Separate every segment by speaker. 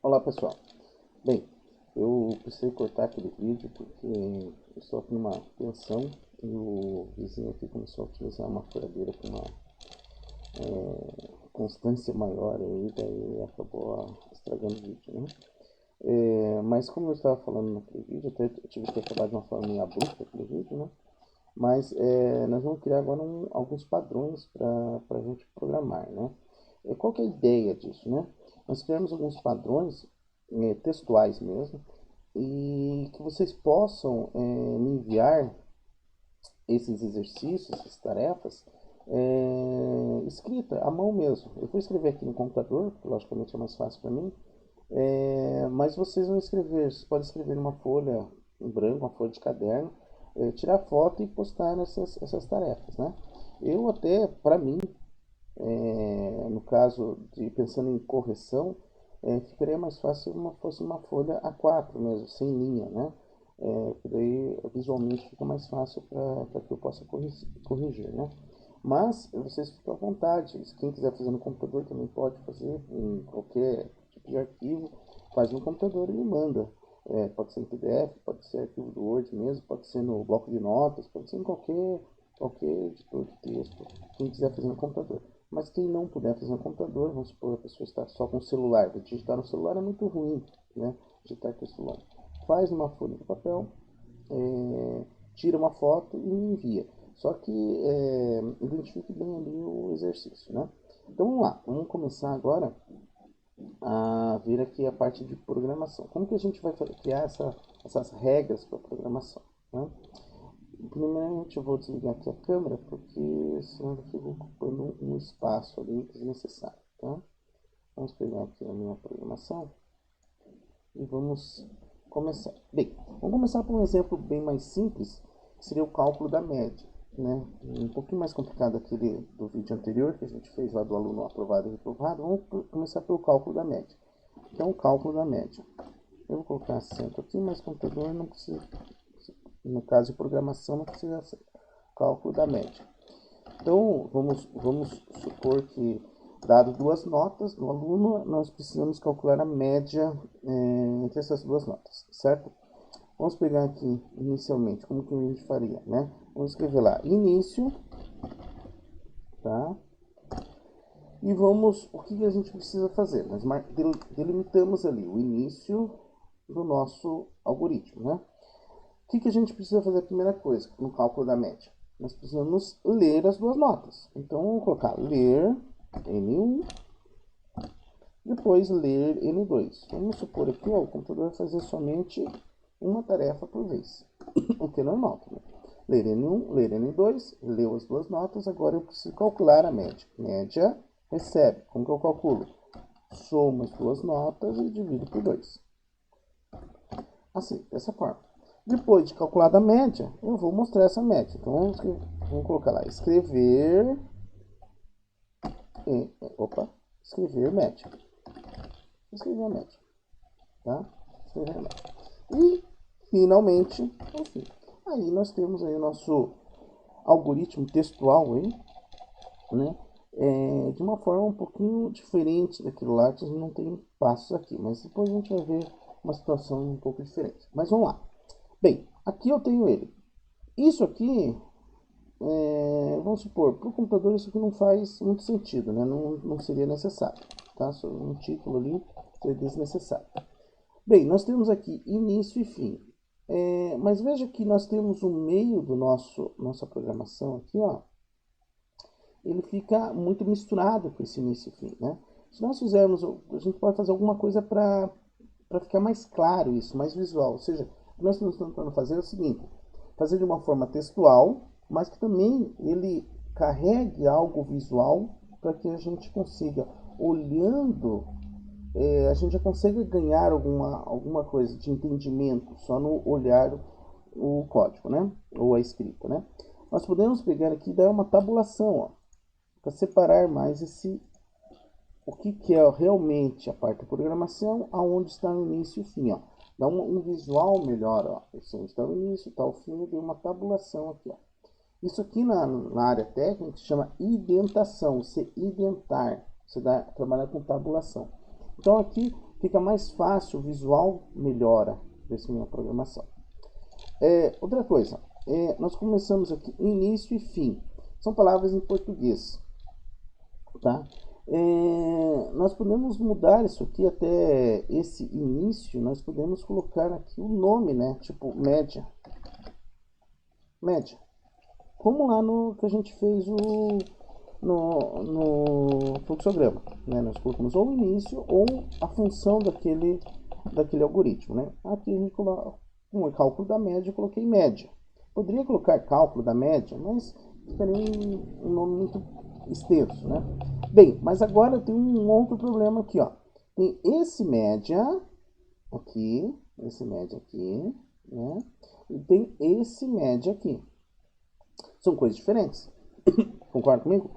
Speaker 1: Olá pessoal, bem, eu precisei cortar aquele vídeo porque eu estou aqui numa pensão e o vizinho aqui começou a utilizar uma furadeira com uma constância maior aí, daí acabou estragando o vídeo, né? Mas como eu estava falando naquele vídeo, até eu tive que acabar de uma forma meio abrupta aquele vídeo, né? Mas nós vamos criar agora alguns padrões para a gente programar, né? Qual que é a ideia disso, né? Nós criamos alguns padrões textuais mesmo, e que vocês possam me enviar esses exercícios, essas tarefas, escrita à mão mesmo. Eu vou escrever aqui no computador, porque logicamente é mais fácil para mim, mas vocês vão escrever, vocês podem escrever numa folha em branco, uma folha de caderno, tirar foto e postar essas tarefas, né? Eu até, para mim, no caso de pensando em correção, ficaria mais fácil se fosse uma folha A4 mesmo, sem linha, né? Que daí visualmente fica mais fácil para que eu possa corrigir, né? Mas vocês ficam à vontade, quem quiser fazer no computador também pode fazer em qualquer tipo de arquivo, faz no computador e me manda. Pode ser em PDF, pode ser arquivo do Word mesmo, pode ser no bloco de notas, pode ser em qualquer editor de texto, quem quiser fazer no computador. Mas quem não puder fazer no computador, vamos supor a pessoa está só com o celular, digitar no celular é muito ruim, né? Digitar texto longo. Faz numa folha de papel, tira uma foto e me envia. Só que identifique bem ali o exercício, né? Então vamos lá, vamos começar agora a ver aqui a parte de programação. Como que a gente vai criar essas regras para programação, né? Primeiramente eu vou desligar aqui a câmera, porque senão eu fico ocupando um espaço ali desnecessário, tá? Vamos pegar aqui a minha programação e vamos começar. Bem, vamos começar por um exemplo bem mais simples, que seria o cálculo da média, né? Um pouquinho mais complicado aquele do vídeo anterior, que a gente fez lá do aluno aprovado e reprovado. Vamos começar pelo cálculo da média. Então, o cálculo da média. Eu vou colocar acento aqui, mas computador não precisa, no caso de programação, não precisa ser. Cálculo da média. Então, vamos supor que, dado duas notas do aluno, nós precisamos calcular a média entre essas duas notas, certo? Vamos pegar aqui, inicialmente, como que a gente faria, né? Vamos escrever lá, início, tá? E o que a gente precisa fazer? Nós delimitamos ali o início do nosso algoritmo, né? O que a gente precisa fazer a primeira coisa no cálculo da média? Nós precisamos ler as duas notas. Então, vamos colocar ler N1, depois ler N2. Vamos supor aqui, ó, o computador vai fazer somente uma tarefa por vez, o que é normal também. Ler N1, ler N2, leu as duas notas, agora eu preciso calcular a média. Média recebe, como que eu calculo? Somo as duas notas e divido por 2. Assim, dessa forma. Depois de calculada a média, eu vou mostrar essa média. Então, vamos colocar lá, escrever média. Escrever a média, tá? Escrever a média. E, finalmente, enfim, aí nós temos aí o nosso algoritmo textual aí, né? De uma forma um pouquinho diferente daquilo lá, que a gente não tem passos aqui, mas depois a gente vai ver uma situação um pouco diferente. Mas vamos lá. Bem, aqui eu tenho ele. Isso aqui, vamos supor, para o computador isso aqui não faz muito sentido, né? Não seria necessário, tá? Só um título ali seria desnecessário. Bem, nós temos aqui início e fim. Mas veja que nós temos o meio do nossa programação aqui, ó. Ele fica muito misturado com esse início e fim, né? Se nós fizermos, a gente pode fazer alguma coisa para ficar mais claro isso, mais visual. Ou seja, o que nós estamos tentando fazer é o seguinte, fazer de uma forma textual, mas que também ele carregue algo visual para que a gente consiga, olhando, a gente já consegue ganhar alguma coisa de entendimento só no olhar o código, né? Ou a escrita, né? Nós podemos pegar aqui e dar uma tabulação, ó, para separar mais o que é realmente a parte da programação, aonde está o início e o fim, ó. Dá um visual melhor, ó. Assim, está o início, está o fim, eu dei uma tabulação aqui, ó. Isso aqui na área técnica se chama indentação, você indentar, você trabalhar com tabulação. Então aqui, o fica mais fácil, o visual melhora dessa minha programação. Outra coisa, nós começamos aqui início e fim, são palavras em português, tá? Nós podemos mudar isso aqui até esse início, nós podemos colocar aqui o nome, né? Tipo média, como lá no que a gente fez no fluxograma, né? Nós colocamos ou o início ou a função daquele algoritmo, né? Aqui a gente coloca um cálculo da média, eu coloquei média. Poderia colocar cálculo da média, mas ficaria um nome muito extenso, né? Bem, mas agora tem um outro problema aqui, ó. Tem esse média aqui, né? E tem esse média aqui. São coisas diferentes. Concorda comigo?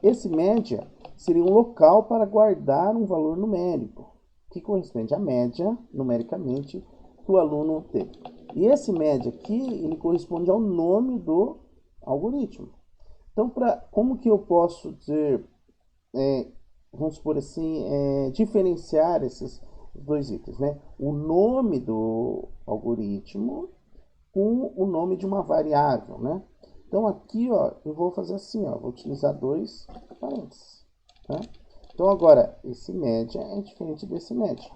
Speaker 1: Esse média seria um local para guardar um valor numérico, que corresponde à média, numericamente, que o aluno teve. E esse média aqui, ele corresponde ao nome do algoritmo. Então, como que eu posso dizer, vamos supor assim, diferenciar esses dois itens, né? O nome do algoritmo com o nome de uma variável, né? Então aqui, ó, eu vou fazer assim, ó, vou utilizar dois parênteses, tá? Então agora, esse média é diferente desse média.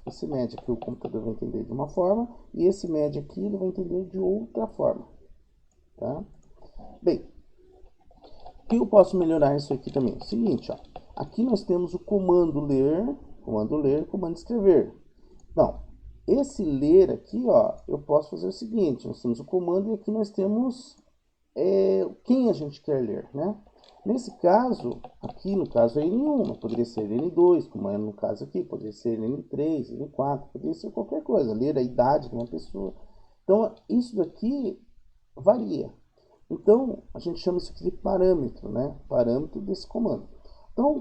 Speaker 1: Esse média aqui o computador vai entender de uma forma, e esse média aqui ele vai entender de outra forma, tá? Bem, o que eu posso melhorar isso aqui também? É o seguinte, ó, aqui nós temos o comando ler, comando escrever. Não, esse ler aqui, ó, eu posso fazer o seguinte, nós temos o comando e aqui nós temos quem a gente quer ler, né? Nesse caso, aqui no caso é N1, mas poderia ser N2, como é no caso aqui, poderia ser N3, N4, poderia ser qualquer coisa, ler a idade de uma pessoa. Então, isso daqui varia. Então, a gente chama isso aqui de parâmetro, né? Parâmetro desse comando. Então,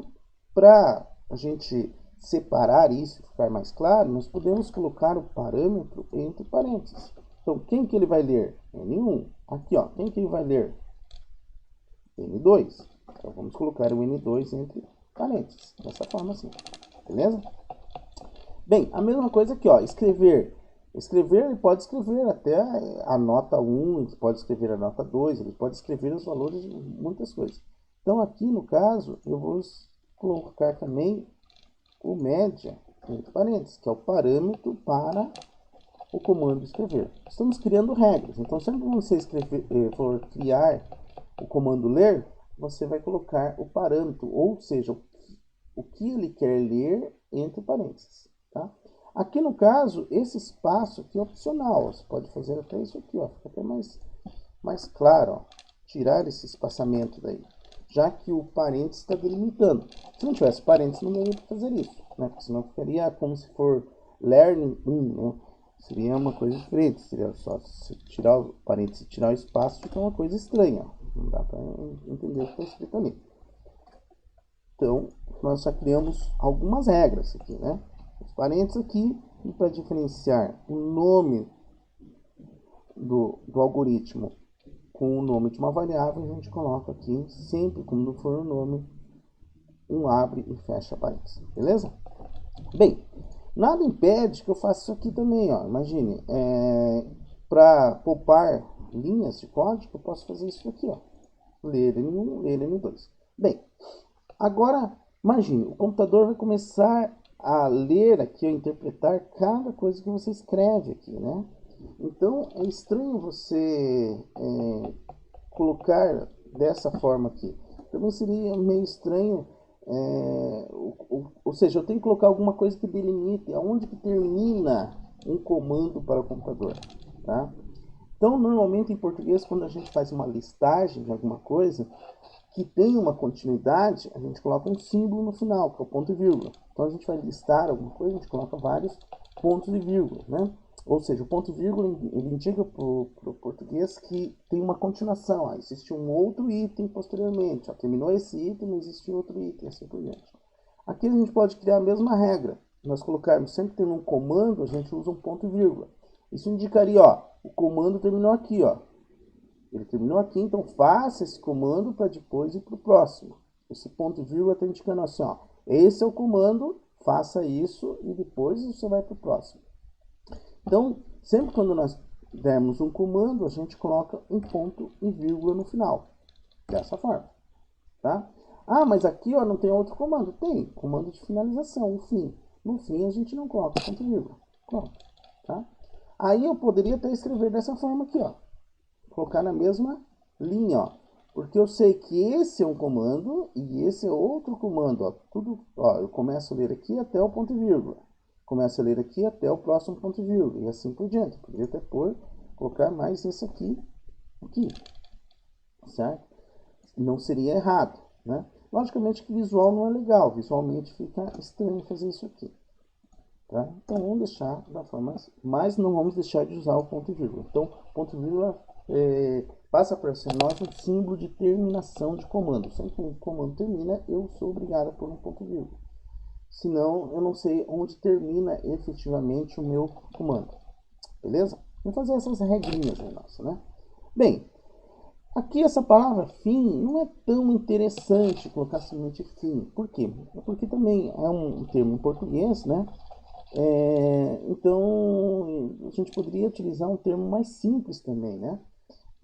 Speaker 1: para a gente separar isso, ficar mais claro, nós podemos colocar o parâmetro entre parênteses. Então, quem que ele vai ler? N1. Aqui, ó, quem que ele vai ler? N2. Então, vamos colocar o N2 entre parênteses, dessa forma assim, beleza? Bem, a mesma coisa aqui, ó, escrever. Escrever, ele pode escrever até a nota 1, ele pode escrever a nota 2, ele pode escrever os valores de muitas coisas. Então, aqui no caso, eu vou colocar também o média entre parênteses, que é o parâmetro para o comando escrever. Estamos criando regras, então sempre que você for criar o comando ler, você vai colocar o parâmetro, ou seja, o que ele quer ler entre parênteses, tá? Aqui no caso, esse espaço aqui é opcional, você pode fazer até isso aqui, ó, fica até mais claro, ó, tirar esse espaçamento daí, já que o parênteses está delimitando. Se não tivesse parênteses, não daria para fazer isso, né? Porque senão ficaria como se for learning 1, né? Seria uma coisa diferente, seria só se tirar o parênteses e tirar o espaço, fica uma coisa estranha, não dá para entender o que está escrito ali. Então, nós já criamos algumas regras aqui, né? Os parênteses aqui, e para diferenciar o nome do algoritmo com o nome de uma variável, a gente coloca aqui, sempre quando for o nome, um abre e fecha parênteses, beleza? Bem, nada impede que eu faça isso aqui também, ó. Imagine, para poupar linhas de código, eu posso fazer isso aqui, ó. Ler N1, ler N2. Bem, agora, imagine, o computador vai começar a ler aqui, a interpretar cada coisa que você escreve aqui, né? Então, é estranho você colocar dessa forma aqui. Também seria meio estranho, ou seja, eu tenho que colocar alguma coisa que delimite aonde que termina um comando para o computador, tá? Então, normalmente em português, quando a gente faz uma listagem de alguma coisa que tem uma continuidade, a gente coloca um símbolo no final, que é o ponto e vírgula. Então, a gente vai listar alguma coisa, a gente coloca vários pontos e vírgula, né? Ou seja, o ponto e vírgula ele indica para o português que tem uma continuação. Existe um outro item posteriormente. Terminou esse item, não existe outro item, assim por diante. Aqui a gente pode criar a mesma regra. Nós colocarmos sempre que tem um comando, a gente usa um ponto e vírgula. Isso indicaria, ó, o comando terminou aqui, ó. Ele terminou aqui, então faça esse comando para depois ir para o próximo. Esse ponto e vírgula está indicando assim, ó, esse é o comando, faça isso e depois você vai para o próximo. Então, sempre quando nós dermos um comando, a gente coloca um ponto e vírgula no final, dessa forma, tá? Ah, mas aqui ó, não tem outro comando. Tem, comando de finalização, o fim. No fim a gente não coloca ponto e vírgula. Pronto, tá? Aí eu poderia até escrever dessa forma aqui, ó. Colocar na mesma linha, ó. Porque eu sei que esse é um comando e esse é outro comando, ó. Tudo, ó, eu começo a ler aqui até o ponto e vírgula. Começo a ler aqui até o próximo ponto e vírgula. E assim por diante. Eu poderia até colocar mais esse aqui, certo? Não seria errado, né? Logicamente que visual não é legal. Visualmente fica estranho fazer isso aqui. Tá? Então vamos deixar da forma, mas não vamos deixar de usar o ponto e vírgula. Então, ponto e vírgula passa para ser nosso símbolo de terminação de comando. Sempre que o comando termina, eu sou obrigado a pôr um ponto e vírgula. Senão, eu não sei onde termina efetivamente o meu comando. Beleza? Vamos fazer essas regrinhas aí, nossa, né? Bem, aqui essa palavra fim não é tão interessante colocar somente fim. Por quê? Porque também é um termo em português, né? Então, a gente poderia utilizar um termo mais simples também, né?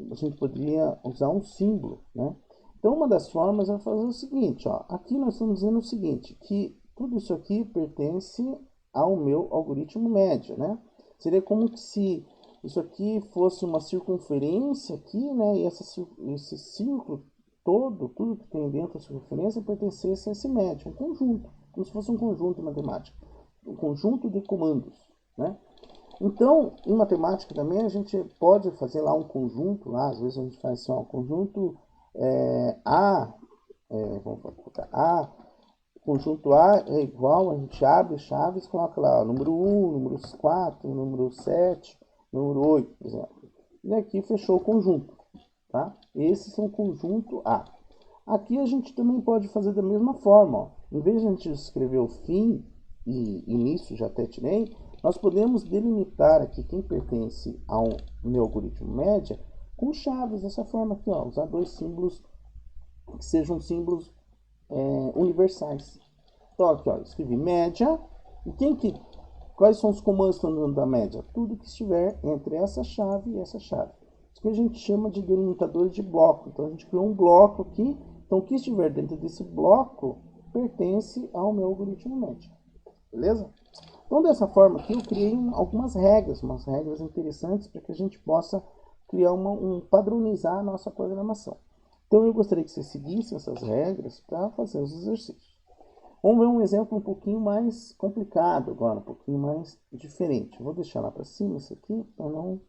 Speaker 1: A gente poderia usar um símbolo, né? Então, uma das formas é fazer o seguinte, ó. Aqui nós estamos dizendo o seguinte, que tudo isso aqui pertence ao meu algoritmo média, né? Seria como se isso aqui fosse uma circunferência aqui, né? E esse círculo todo, tudo que tem dentro da circunferência pertencesse a esse médio, um conjunto, como se fosse um conjunto matemático, um conjunto de comandos, né? Então, em matemática também a gente pode fazer lá um conjunto, lá, às vezes a gente faz assim, ó, um conjunto A, vamos colocar A, conjunto A é igual, a gente abre chaves, coloca lá ó, número 1, número 4, número 7, número 8, por exemplo. E aqui fechou o conjunto, tá? Esses são o conjunto A. Aqui a gente também pode fazer da mesma forma, ó. Em vez de a gente escrever o fim e início, já até tirei, nós podemos delimitar aqui quem pertence ao meu algoritmo média com chaves, dessa forma aqui, ó, usar dois símbolos que sejam símbolos universais. Então aqui, ó, escrevi média, e quais são os comandos que estão dentro da média? Tudo que estiver entre essa chave e essa chave. Isso que a gente chama de delimitadores de bloco. Então a gente criou um bloco aqui, então o que estiver dentro desse bloco pertence ao meu algoritmo médio. Beleza? Então, dessa forma aqui, eu criei algumas regras, umas regras interessantes para que a gente possa criar padronizar a nossa programação. Então, eu gostaria que você seguisse essas regras para fazer os exercícios. Vamos ver um exemplo um pouquinho mais complicado agora, um pouquinho mais diferente. Eu vou deixar lá para cima isso aqui para não